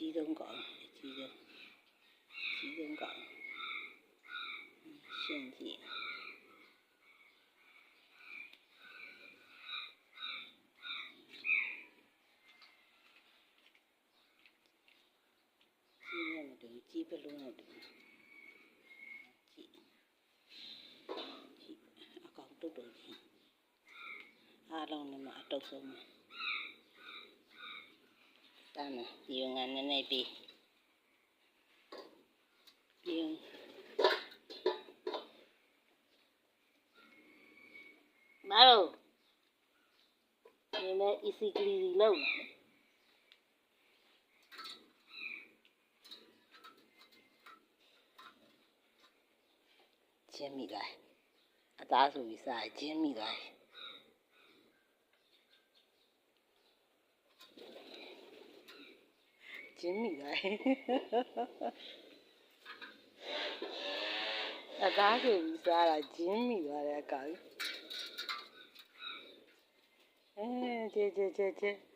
ကြီးဆုံးကောင်ကြီးဆုံးကောင်ရှင်းကြည့်ကြီးပလုံးနဲ့တူကြည့်အကောင်တုတ်တုတ်ကြီးအားလုံးနဲ့မှအတုတ်ဆုံးတမ်းဒီငါနည်းနည်းပြီးမတော်ဒီမဲ့ easy clean လုပ်ချင်းမိလိုက်အသားဆိုပြီးစားချင်းမိလိုက်ချင်းမိလိုက်အသားဆိုပြီးစားတာချင်းမိသွားတယ်အကောင်ကြဲ